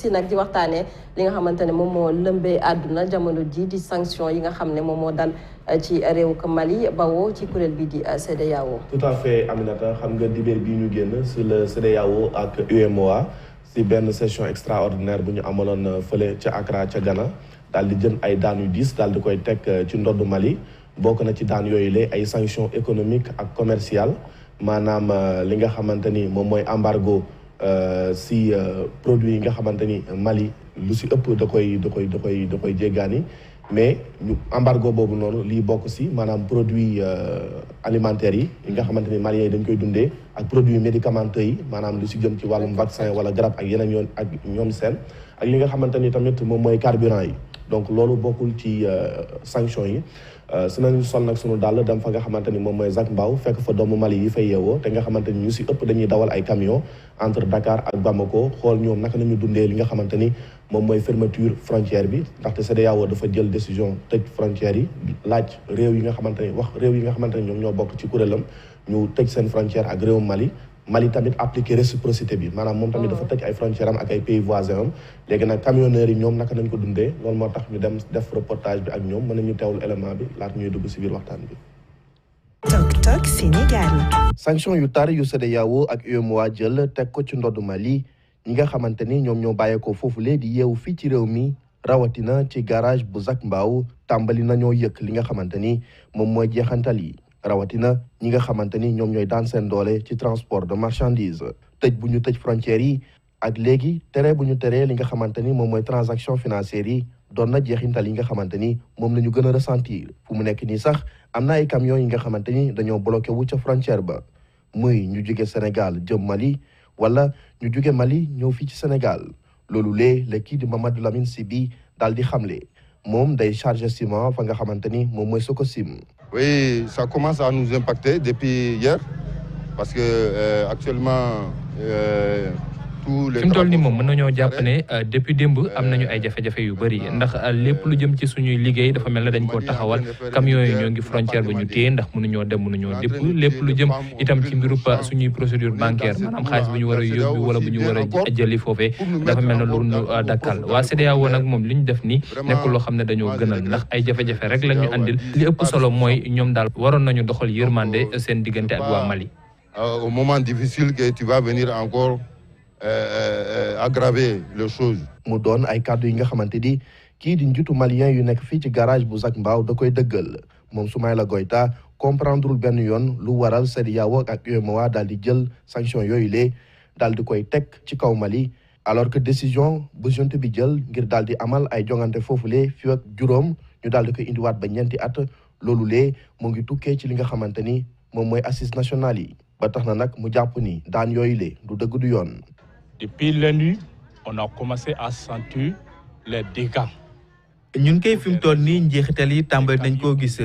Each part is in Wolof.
si nag di waxtaanee li nga xamante ne moom moo lëmbee àdduna jamono ji di sanction yi nga xam ne moom moo dal ci réew Mali bawoo ci kuréel bi di CEDEAO. tout à fait Aminata xam nga dibéer bii ñu génn si le CEDEAO ak UEMOA si benn session extraordinaire bu ñu amaloon fële ca Accra ca Ghana daal di jël ay daan yu diis daal di koy teg ci ndoddu Mali bokk na ci daan yooyu la ay sanctions économiques ak commerciales maanaam li nga xamante ni moom mooy embargo. Si produits yi nga xamante ni Mali lu si ëpp da koy jéggaani mais ñu embargo boobu noonu lii bokk si maanaam produits alimentaires yi nga xamante ni Maliens yi dañ koy dundee ak produits médicamenteux yi maanaam lu si jëm ci wàllum vaccin wala garab ak yeneen yoon ak ñoom seen ak li nga xamante ni tamit moom mooy carburant yi donc loolu bokkul ci sanction yi su nañu sol nag sunu dàll dem fa nga xamante ni moom mooy Zac Mbao fekk fa doomu Mali yi fay yeewoo te nga xamante ni ñu si ëpp dañuy dawal ay camion entre Dakar ak Bamako xool ñoom naka nañu dundee li nga xamante ni moom mooy fermeture frontière bi ndaxte CEDEAO dafa jël décision tëj frontière yi laaj réew yi nga xamante ni réew yi nga xamante ni ñoom ñoo bokk ci kuréelam ñu tëj seen frontière ak réewum Mali tamit appliqué réciprocité bi maanaam moom tamit dafa tëj ay frontière am ak ay pays voisins am léegi nag camionneurs yi ñoom naka nañ ko dundee loolu moo tax ñu dem def reportage bi ak ñoom mën nañu teewlu élément bi laata ñuy dugg si biir waxtaan bi. Tok Tok Sénégal. sanction yu tar yu CEDEAO ak UEMOA jël teg ko ci ndoddu Mali ñi nga xamante ni ñoom ñoo bàyyeekoo foofu lee di yeewu fii ci réew mi rawatina ci garage bu Zac Mbao tàmbali nañoo yëkk li nga xamante ni moom mooy jeexantal yi. rawatina ñi nga xamante ni ñoom ñooy daan seen doole ci transport de marchandise tëj bu ñu tëj frontières yi ak léegi tere bu ñu teree li nga xamante ni moom mooy transaction financières yi doon na jeexintal yi nga xamante ni moom la ñu gën a ressentir fu mu nekk nii sax am na ay camions yi nga xamante ni dañoo bloqué wu ca frontière ba muy ñu jóge Sénégal jëm Mali wala ñu jóge Mali ñëw fii ci Sénégal loolu lee la kii di Mamadou Lamine Sy bi daal di xamle moom day chargé ciment fa nga xamante ni moom mooy Sococim. Oui, ça commence à nous impacter depuis hier parce que actuellement tous les. fi mu toll nii moom mën nañoo jàpp ne depuis démb am nañu ay jafe-jafe yu bëri ndax lépp lu jëm ci suñuy liggéey dafa mel ne dañ koo taxawal camions yi ñoo ngi frontière ba ñu téye ndax mënuñoo dem mënuñoo dépp lépp lu jëm itam ci mbiru suñuy procédure bancaire maanaam xaalis bu ñu war a yóbbu wala bu ñu war a jëli foofee dafa mel ne lu ñu dakkal waa CEDEAO nag moom li ñu def nii nekkul loo xam ne dañoo gënal ndax ay jafe-jafe rek la ñu andil li ëpp solo mooy ñoom daal waroon nañu doxal yërmande seen diggante ak waa Mali. Au moment difficile que tu vas venir encore aggraver les choses. mu doon ay kàddu yi nga xamante ni kii di njiitu malien yu nekk fii ci garage bu Zac Mbao da koy dëggal moom Soumaïla Goïta comprendrewul benn yoon lu waral CEDEAO ak UEMOA daal di jël sanction yooyu lee daal di koy teg ci kaw Mali alors que décision bu junte bi jël ngir daal di amal ay jongante foofulee fii ak juróom ñu daal di koy indiwaat ba ñeenti at loolu lee mu ngi tukkee ci li nga xamante ni moom mooy assises nationales yi ba tax na nag mu jàpp ni daan yooyu lee du dëgg du yoon. Depuis lundi, on a commencé à sentir les dégâts. ñun kay fi mu toll nii njeexital yi tàmbali nañ koo gis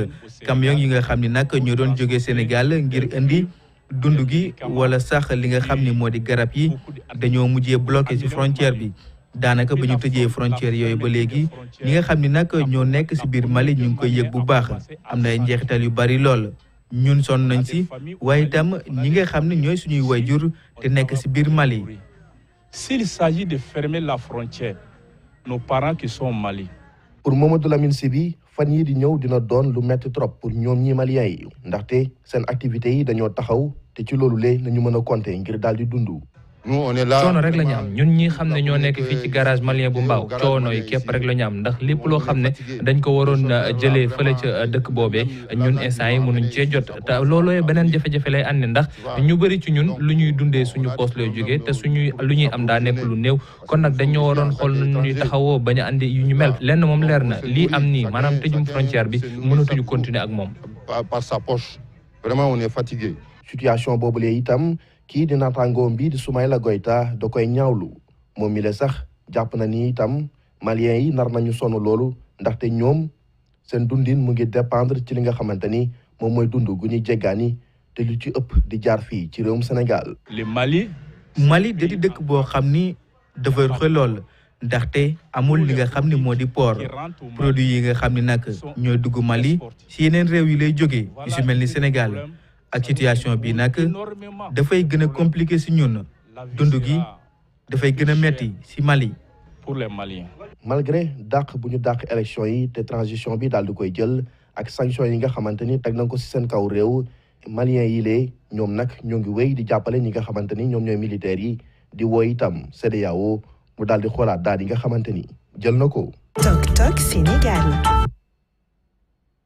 camion yi nga xam ni nag ñoo doon jógee Sénégal ngir indi dund gi wala sax li nga xam ni moo di garab yi dañoo mujjee bloqué ci frontière bi daanaka ba ñu tëjee frontière yooyu ba léegi ñi nga xam ni nag ñoo nekk ci biir Mali ñu ngi koy yëg bu baax am na ay njeexital yu bari lool ñun sonn nañ ci waaye itam ñi nga xam ne ñooy suñuy wayjur te nekk ci biir Mali. S'il s'agit de fermer la frontière, nos parents qui sont au Mali. Pour Mamadou Lamine Sy bi fan yii di ñëw dina doon lu metti trop pour ñoom ñi Maliens yi ndaxte seen activités yi dañoo taxaw te ci loolu lee nañu mën a compter ngir daal di dund. coono rek la ñu am ñun ñi xam ne ñoo nekk fii ci garage malien bu Mbao coono yi képp rek la ñu am ndax lépp loo xam ne dañ ko waroon jëlee fële ca dëkk boobee ñun instant yi mënuñ cee jot te looloo beneen jafe-jafe lay andi ndax ñu bëri ci ñun lu ñuy dundee suñu poos lay jógee te lu ñuy am daa nekk lu néew kon nag dañoo waroon xool nu ñuy taxawoo bañ a andi yu ñu mel lenn moom leer na lii am nii maanaam tëjum frontière bi mënatuñu continuer ak moom. Par sa poche vraiment on est fatigué. situation boobu lee itam. kii di naataangoom bi di Soumaïla Goïta da koy ñaawlu moom mi la sax jàpp na ni itam maliens yi nar nañu sonn loolu ndaxte ñoom seen dundin mu ngi dépendre ci li nga xamante ni moom mooy dund gu ñuy jéggaani te lu ci ëpp di jaar fii ci réewum Sénégal. Mali da di dëkk boo xam ni dafa rëy lool ndaxte amul li nga xam ni moo di port produit yi nga xam ni nag ñooy dugg Mali si yeneen réew yi lay jógee yu si mel ni Sénégal. ak situation bi nag dafay gën a compliqué si ñun dund gi dafay gën a metti si Mali pour les Maliens. Malgré dàq bu ñu dàq élection yi te transition bi daal di koy jël ak sanction yi nga xamante ni teg nañ ko ci seen kaw réew Maliens yi lee ñoom nag ñoo ngi wéy di jàppale ñi nga xamante ni ñoom ñooy militaires yi di woo itam CEDEAO mu daal di xoolaat daal yi nga xamante ni jël na ko. Tok Tok Sénégal.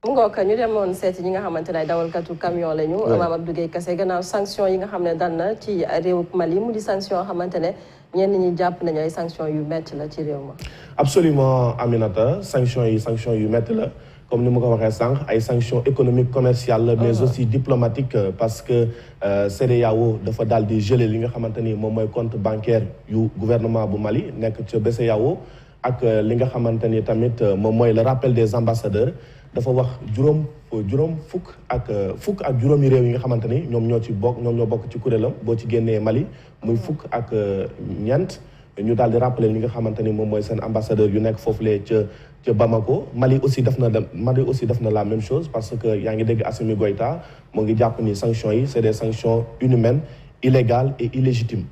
Ngook ñu demoon seeti ñi nga xamante ne ay dawalkatu camion lañu. Mame Abdou Guèye Kassé gannaaw sanction yi nga xam ne dal na ci réew Mali mu di sanction yoo xamante ne ñenn ñi jàpp nañu ay sanction yu métti la ci réew ma. Absolument Aminata sanction yu métti la comme ni ma ko waxee sànq ay sanctions économiques commerciales mais aussi diplomatiques parce que CEDEAO dafa daal di geler li nga xamante ni moom mooy compte bancaire yu gouvernement bu Mali nekk ca BCEAO ak li nga xamante ni tamit moom mooy le rappel des ambassadeurs dafa wax fukk ak juróomi réew yi nga xamante ni ñoom ñoo bokk ci kuréelam boo ci génnee Mali muy fukk ak ñeent ñu daal di rappeler li nga xamante ni moom mooy seen ambassadeur yu nekk foofulee ca Bamako. Mali aussi def na la même chose parce que yaa ngi dégg Assimi Goïta moo ngi jàpp ni sanctions yi c'est des sanctions inhumaines illégales et illégitimes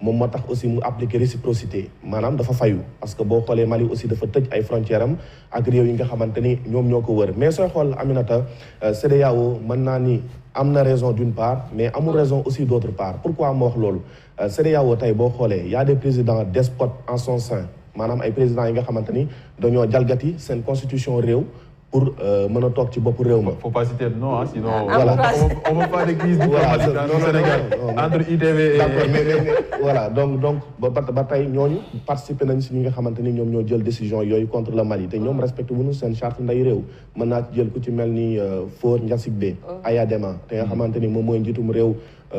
moom moo tax aussi mu appliquer réciprocité maanaam dafa fayu parce que boo xoolee Mali aussi dafa tëj ay frontières am ak réew yi nga xamante ni ñoom ñoo ko wër mais sooy xool Aminata CEDEAO mën naa ni am na raison d'une part mais amul raison aussi d'autre part pourquoi ma wax loolu CEDEAO tey boo xoolee y a des présidents despotes en son sein maanaam ay présidents yi nga xamante ni dañoo jalgati seen constitution réew pour mën a toog ci bopp réew ma. Faut pas citer de nom, sinon voilà. on va pas de crise diplomatique au Sénégal entre ITV et... mais voilà donc ba tey ñooñu participer nañ si ñi nga xamante ni ñoom ñoo jël décision yooyu contre le Mali te ñoom respecté wuñu seen charte nday réew mën naa ci jël ku ci mel ni Faure Gnassingbé Ayadema te nga xamante ni moom mooy njiitum réew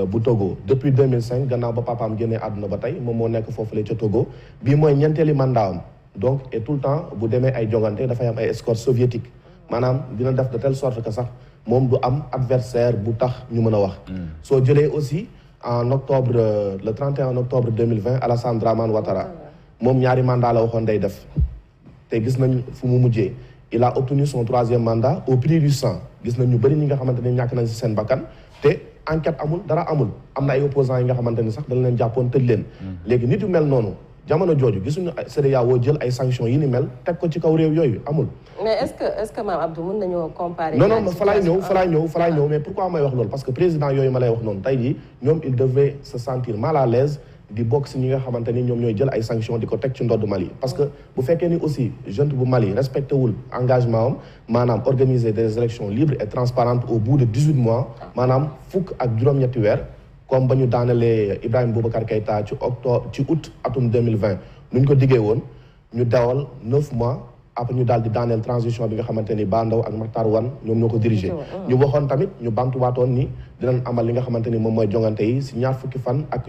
bu Togo depuis 2005 gannaaw ba papaam génnee àdduna ba tey moom moo nekk foofule ca Togo bii mooy ñeenteeli mandat am donc et tout le temps bu demee ay jongante dafay am ay escorte soviétique maanaam dina def de telle sorte que sax moom du am adversaire bu tax ñu mën a wax soo jëlee aussi en octobre le 31 octobre 2020 Alassane Dramane Ouattara moom ñaari mandat la waxoon day def te gis nañ fu mu mujjee il a obtenu son 3e mandat au prix du sang gis nañ ñu bëri ñi nga xamante ne ñàkk nañ si seen bakkan te enquête amul dara amul am na ay opposants yi nga xamante ni sax dañ leen jàppoon tëj leen léegi nit yu mel noonu jamono jooju gisuñu CEDEAO jël ay sanctions yi ni mel teg ko ci kaw réew yooyu amul. mais est-ce que Mame Abdou mën nañoo comparer. non fa laay ñëw mais pourquoi may wax loolu parce que président yooyu ma lay wax noonu tey jii ñoom il devait se sentir mal à l'aise di bokk si ñi nga xamante ni ñoom ñooy jël ay sanctions di ko teg ci ndodd Mali. parce que bu fekkee ni aussi jeune bu Mali respecté wul engagement am maanaam organiser des élections libres et transparentes au bout de 18 mois maanaam fukk ak juróom-ñetti weer. comme ba ñu daanalee Ibrahima Boubacar Keïta ci août atum 2020 nu ñu ko diggee woon ñu dawal 9 mois après ñu daal di daaneel transition bi nga xamante ni Ba Ndaw ak Makhtar Wane ñoom ñoo ko dirigé ñu waxoon tamit ñu bamtuwaatoon ni dinañ amal li nga xamante ni moom mooy jongante yi si ñaar fukki fan ak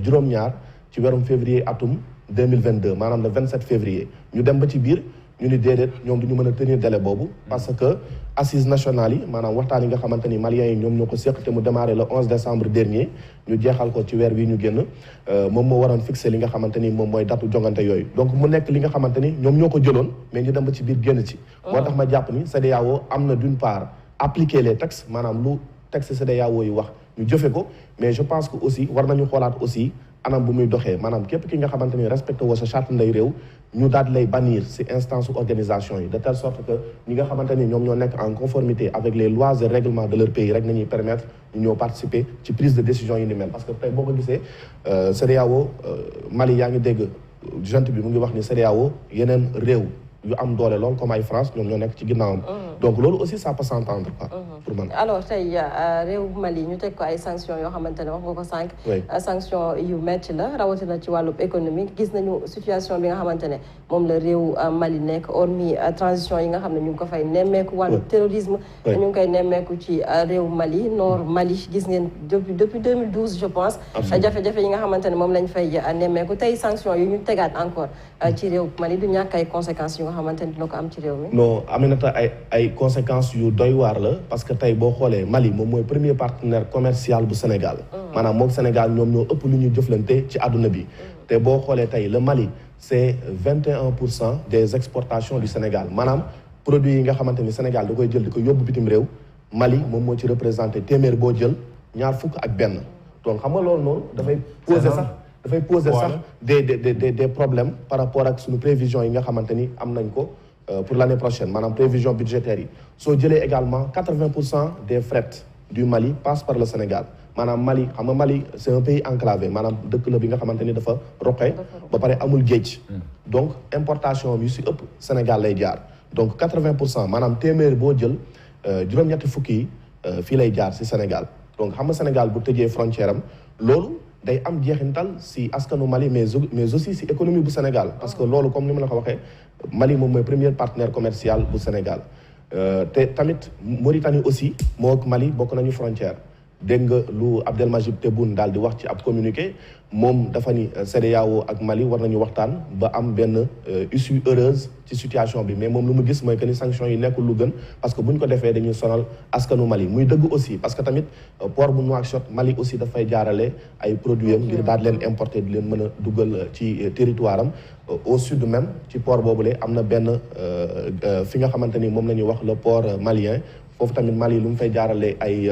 juróom-ñaar ci weerum février atum 2022 maanaam le 27 février ñu dem ba ci biir ñu ni déedéet ñoom du ñu mën a tenir délai boobu parce que assises nationales yi maanaam waxtaan yi nga xamante ni maliens yi ñoom ñoo ko séq te mu démarré le 11 décembre dernier ñu jeexal ko ci weer wi ñu génn moom moo waroon fixé li nga xamante ni moom mooy datu jongante yooyu donc mu nekk li nga xamante ni ñoom ñoo ko jëloon mais ñu dem ba ci biir génn ci moo tax ma jàpp ni CEDEAO am na d'une part appliquer les textes maanaam lu texte CEDEAO yi wax ñu jëfe ko mais je pense que aussi war nañu xoolaat aussi anam bu muy doxee maanaam képp ki nga xamante ni respecté woo sa charte nday réew ñu daal di lay bannir ci instance organisation yi de telle sorte que ñi nga xamante ni ñoom ñoo nekk en conformité avec les lois et règlements de leur pays rek nañuy permettre ñu ñoo participer ci prise de décision yi ni mel parce que tey boo ko gisee CEDEAO Mali yaa ngi dégg junte bi mu ngi wax ni CEDEAO yeneen réew yu am doole lool comme ay France ñoom ñoo nekk ci ginnaawam donc loolu aussi ça peut s'entendre quoi pour man alors tey réew Mali ñu teg ko ay sanctions yoo xamante ne wax nga ko sànq sanctions yu metti la rawatina ci wàllub économique gis nañu situation bi nga xamante ne moom la réew Mali nekk hormis transition yi nga xam ne ñu ngi ko fay nemmeeku wàllu terrorisme ñu ngi koy nemmeeku ci réew Mali nord Mali gis ngeen depuis 2012 je pense jafe-jafe yi nga xamante ne moom lañ fay nemmeeku tey sanctions yu ñu tegaat encore ci réew Mali du ñàkk ay conséquences yu nga xamante ne dina ko am ci réew mi non Aminata ay conséquences yu doy waar la parce que tey boo xoolee Mali moom mooy premier partenaire commercial bu Sénégal maanaam moom Sénégal ñoom ñoo ëpp lu ñuy jëflante ci àdduna bi te boo xoolee tey le Mali c'est 21% des exportations du Sénégal maanaam produits yi nga xamante ni Sénégal da koy jël di ko yóbbu bitim réew Mali moom moo ci représenté téeméer boo jël ñaar fukk ak benn donc xam nga loolu noonu dafay poser sax dafay poser sax des problèmes par rapport ak suñu prévision yi nga xamante ni am nañ ko pour l'année prochaine maanaam prévision budgétaire yi soo jëlee également 80% des fret du Mali passent par le Sénégal maanaam Mali xam nga Mali c'est un pays enclavé maanaam dëkk la bi nga xamante ni dafa roqe ba pare amul géej donc importation yu si ëpp Sénégal lay jaar donc 80% maanaam téeméer boo jël juróom-ñetti fukki yi fii lay jaar si Sénégal donc xam nga Sénégal bu tëjee frontière am loolu day am jeexintal si askanu Mali mais aussi si économie bu Sénégal parce que loolu comme ni ma la ko waxee Mali moom mooy premier partenaire commercial bu Sénégal te tamit Mauritanie aussi moo ak Mali bokk nañu frontière dégg nga lu Abdelmajid Tebboune daal di wax ci ab communiqué moom dafa ni CEDEAO ak Mali war nañu waxtaan ba am benn issue heureuse ci situation bi mais moom lu mu gis mooy que ni sanctions yi nekkul lu gën parce que bu ñu ko defee dañuy sonal askanu Mali muy dëgg aussi parce que tamit port bu Nouakchott Mali aussi dafay jaarale ay produits am ngir daal di leen importer di leen mën a dugal ci territoire am au sud même ci port boobule am na benn fi nga xamante ni moom la ñuy wax le port malien foofu tamit Mali lu mu fay jaarale ay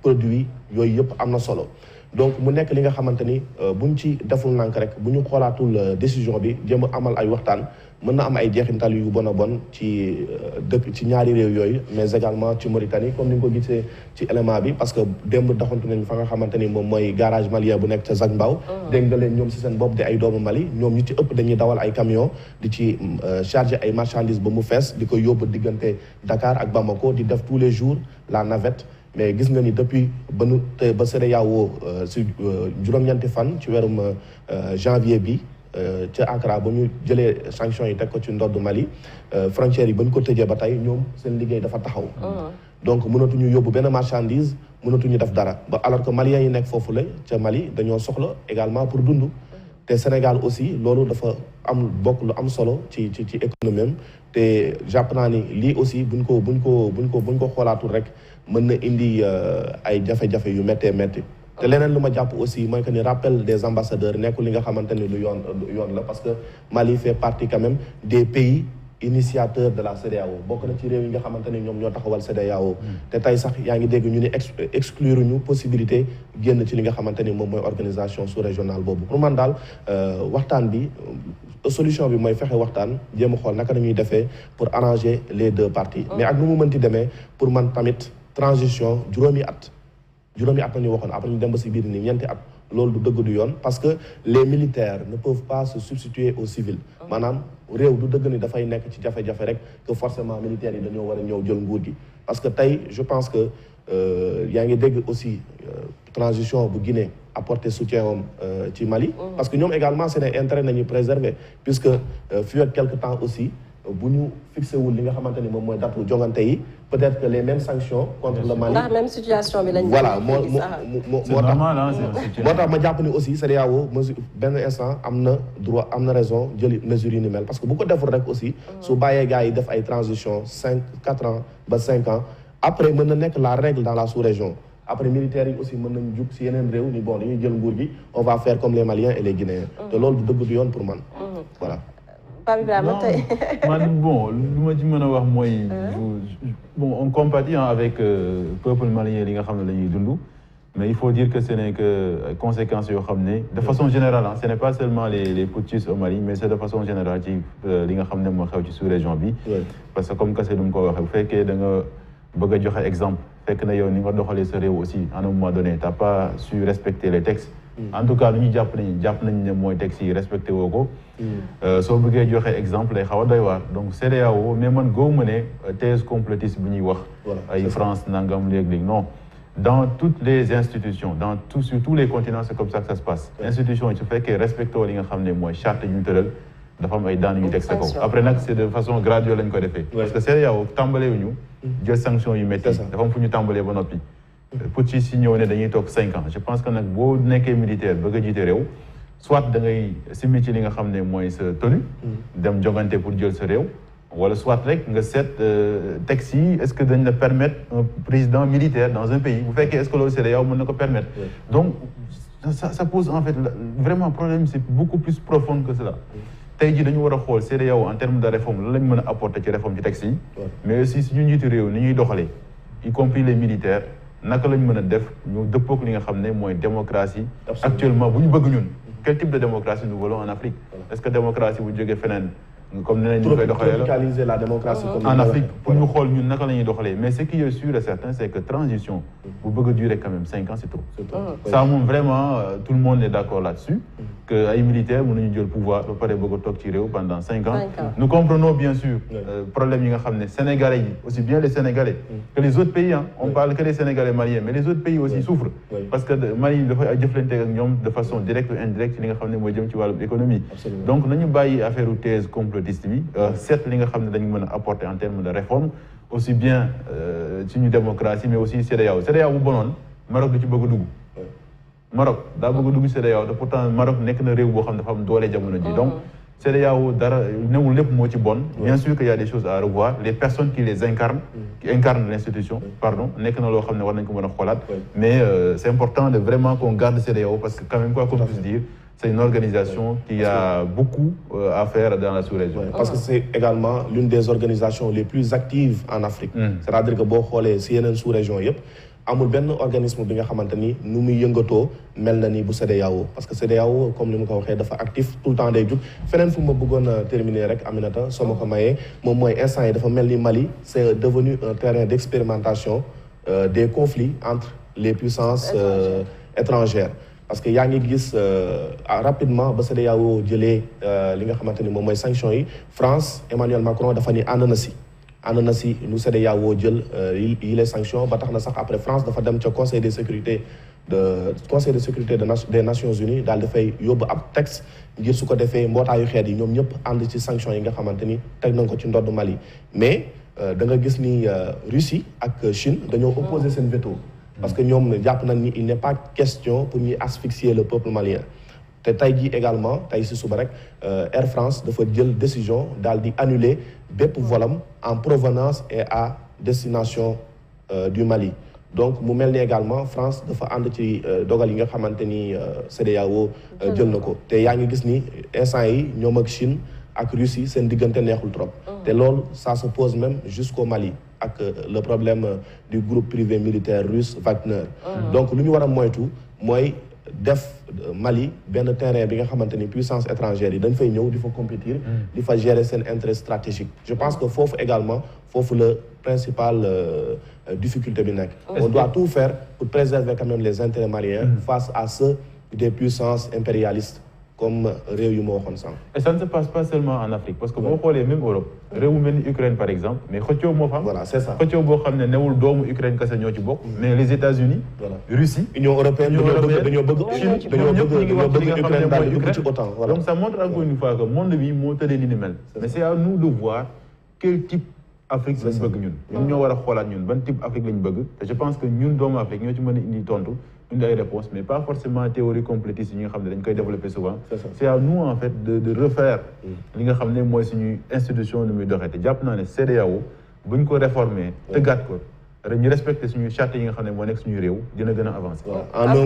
produits yooyu yëpp am na solo donc mu nekk li nga xamante ni buñ ci deful nànk rek bu ñu xoolaatul décision bi jéem a amal ay waxtaan mën na am ay jeexintal yu bon a bon ci dëkk ci ñaari réew yooyu mais également ci Mauritanie comme ni nga ko gisee ci élément bi parce que démb doxantu nañ fa nga xamante ni moom mooy garage malien bu nekk ca Zac Mbao dégg nga leen ñoom si seen bopp di ay doomu Mali ñoom ñu ci ëpp dañuy dawal ay camion di ci charger ay marchandises ba mu fees di ko yóbbu diggante Dakar ak Bamako di def tous les jours la navette mais gis nga ni depuis ba CEDEAO si juróom-ñeenti fan ci weerum janvier bi ca Accra ba ñu jëlee sanctions yi teg ko ci ndodd Mali frontières yi ba ñu ko tëjee ba tey ñoom seen liggéey dafa taxaw donc mënatuñu yóbbu benn marchandise mënatuñu def dara ba alors que maliens yi nekk foofu la ca Mali dañoo soxla également pour dund te Sénégal aussi loolu dafa am bokk lu am solo ci économie am te jàpp naa ni lii aussi buñ ko xoolaatul rek mën na indi ay jafe-jafe yu méttee métti te leneen lu ma jàpp aussi mooy que ni rappel des ambassadeurs nekkul li nga xamante ni lu yoon la parce que Mali fait partie quand même des pays initiateurs de la CEDEAO bokk na ci réew yi nga xamante ni ñoom ñoo taxawal CEDEAO te tey sax yaa ngi dégg ñu ni exclure ñu possibilité génn ci li nga xamante ni moom mooy organisation sous-régionale boobu pour man daal waxtaan bi solution bi mooy fexe waxtaan jéem a xool naka nañuy defee pour arranger les deux parties mais ak nu mu mënti demee pour man tamit transition juróomi at nañu waxoon après ñu dem ba si biir ni ñeenti at loolu du dëgg du yoon parce que les militaires ne peuvent pas se substituer aux civils maanaam réew du dëgg ni dafay nekk ci jafe-jafe rek que forcément militaires yi dañoo war a ñëw jël nguur gi parce que tey je pense que yaa ngi dégg aussi transition bu Guinée apporter soutien am ci Mali parce que ñoom également seen intérêt nañu préserver puisque fii ak quelque temps aussi bu ñu fixé wul li nga xamante ni moom mooy datu jongante yi peut-être que les mêmes sanctions contre le Mali ndax même situation bi lañ voilà moo tax ma jàpp ni aussi CEDEAO benn instant am na droit am na raison jëli mesures yi ni mel parce que bu ko deful rek aussi su bàyyee gars yi def ay transition 4 ans ba 5 ans après mën na nekk la règle dans la sous-région après militaires yi aussi mën nañu jug si yeneen réew ni bon dañuy jël nguur gi on va faire comme les Maliens et les Guinéens te loolu du dëgg du yoon pour man voilà bon lu ma ci mën a wax mooy bon on compatit avec peuple malien li nga xam ne la ñuy dund mais il faut dire que ce n'est que conséquences yoo xam ne de façon générale ce n'est pas seulement les putschistes au Mali mais c'est de façon générale ci li nga xam ne moo xew ci sous-région bi parce que comme Kassé du mu ko waxee bu fekkee da nga bëgg a joxe exemple fekk na yow ni nga doxalee sa réew aussi à un moment donné t'as pas su respecter les textes en tout cas lu ñu jàpp nañ ne mooy textes yi respecté woo ko soo bëggee joxe exemple lay xaw a doy waar donc CEDEAO mais man góobu ma ne thèse complotiste bu ñuy wax ay France nangam léeg-léeg non dans toutes les institutions sur tous les continents c'est comme ça que ça se passe institution yi su fekkee respecté li nga xam ne mooy charte yu ñu tëral dafa am ay daan yu teg sa kaw après nag c'est de façon graduelle lañ ko defee parce que CEDEAO tàmbalee wuñu jël sanction yu métti dafa am fu ñu tàmbalee ba noppi putschistes yi ñëw ne dañuy toog 5 ans je pense que nag boo nekkee militaire bëgg a jiite réew soit da ngay simmi ci li nga xam ne mooy sa tenue dem jogante pour jël sa réew wala soit rek nga seet texte yi est-ce que dañ la permettre un président militaire dans un pays bu fekkee est-ce que loolu CEDEAO mën na ko permettre donc ça pose en fait vraiment problème c'est beaucoup plus profond que cela tey jii dañu war a xool CEDEAO en termes de réforme lan lañ mën a apporter ci réforme ci texte yi mais aussi suñu njiitu réew ni ñuy doxalee y compris les militaires naka lañ mën a def ñu dëppook li nga xam ne mooy démocratie actuellement bu ñu bëgg ñun quel type de démocratie nous voulons en Afrique. Est-ce que démocratie bu jógee feneen comme nee nañ ñu koy doxalee tropicaliser la démocratie comme en Afrique pour ñu xool ñun naka la ñuy doxalee mais ce qui est sûr et certain c'est que transition bu bëgg a durer quand même 5 ans c'est trop. Ça moom vraiment tout le monde est d'accord là-dessus que ay militaires mënuñu jël pouvoir ba pare bëgg a toog ci réew pendant 5 ans. Nous comprenons bien sûr problème yi nga xam ne Sénégalais yi aussi bien les Sénégalais que les autres pays on parle que des Sénégalais maliens mais les autres pays aussi souffrent parce que Mali dafay ay jëflante ak ñoom de façon directe ou indirecte ci li nga xam ne mooy jëm ci wàllu économie. Donc nañu bàyyi affaire thèse complotiste bi seet li nga xam ne dañu mën a apporter en termes de réforme aussi bien ci ñu démocratie mais aussi CEDEAO bu bonoon Maroc du ci bëgg a dugg. Maroc daa bëgg a dugg CEDEAO te pourtant Maroc nekk na réew boo xam ne dafa am doole jamono ji donc CEDEAO dara newul lépp moo ci bon. Bien sûr qu'il y a des choses à revoir les personnes qui les incarnent qui incarnent l'institution pardon nekk na loo xam ne war nañ ko mën a xoolaat mais c'est important de vraiment qu'on garde CEDEAO parce que quand même quoi qu'on puisse dire c'est une organisation qui a beaucoup à faire dans la sous-région. Parce que c'est également l'une des organisations les plus actives en Afrique. C'est-à-dire que boo xoolee si yeneen sous-région yëpp amul benn organisme bi nga xamante ni nu muy yëngatoo mel na ni bu CEDEAO parce que CEDEAO comme ni ma ko waxee dafa actif tout le temps day jug feneen fu ma bëggoon a terminer rek Aminata soo ma ko mayee moom mooy instant yi dafa mel ni Mali c'est devenu un terrain d'expérimentation des conflits entre les puissances étrangères. Parce que yaa ngi gis rapidement ba CEDEAO jëlee li nga xamante ni moom mooy sanctions yi France Emmanuel Macron dafa ni ànd na si nu CEDEAO jël yi les sanctions ba tax na sax après France dafa dem ca conseil de sécurité des Nations Unies daal dafay yóbbu ab texte ngir su ko defee mbootaayu xeet yi ñoom ñëpp ànd ci sanctions yi nga xamante ni teg nañ ko ci ndodd Mali mais da nga gis ni Russie ak Chine dañoo opposé seen veto. Parce que ñoom jàpp nañ ni il n'est pas question pour ñuy asphyxier le peuple malien te tey jii également tey si suba rek Air France dafa jël décision daal di annuler bépp volam en provenance et à destination du Mali donc mu mel ni également France dafa ànd ci dogal yi nga xamante ni CEDEAO jël na ko te yaa ngi gis ni instant yi ñoom ak Chine ak Russie seen diggante neexul trop te loolu ça se pose même jusqu'au Mali ak le problème du groupe privé militaire russe Wagner. Donc lu ñu war a moytu mooy def Mali benn terrain bi nga xamante ni puissance étrangère yi dañ fay ñëw di fa compétir di fa gérer seen intérêt stratégique. Je pense que foofu également foofu la principale difficulté bi nekk. On doit tout faire pour préserver quand même les intérêts maliens face à ceux des puissances impérialistes comme réew yu ma waxoon sànq. Et ça ne se passe pas seulement en Afrique parce que boo xoolee même Europe réew mu mel ni Ukraine par exemple mais xëccoo moo fa am. Voilà c'est ça xëccoo boo xam ne newul doomu Ukraine kese ñoo ci bokk. mais les États-Unis Russie Union européenne dañoo bëgg Ukraine daal di dugg ci OTAN. Donc ça montre encore une fois que monde bi moo tëddee ni ni mel. Mais c'est à nous de voir quel type Afrique lañ bëgg ñun ñoo war a xoolaat ñun ban type Afrique lañ bëgg te je pense que ñun doomu Afrique ñoo ci mën a indi tontu indi ay réponses mais pas forcément théorie complétiste yi nga xam ne dañ koy développer souvent. C'est à nous en fait de refaire li nga xam ne mooy suñuy institution nu muy doxee te jàpp naa ne CEDEAO buñ ko réformer tëggaat ko ñu respecter suñuy charte yi nga xam ne moo nekk suñuy réew dina gën a avancer.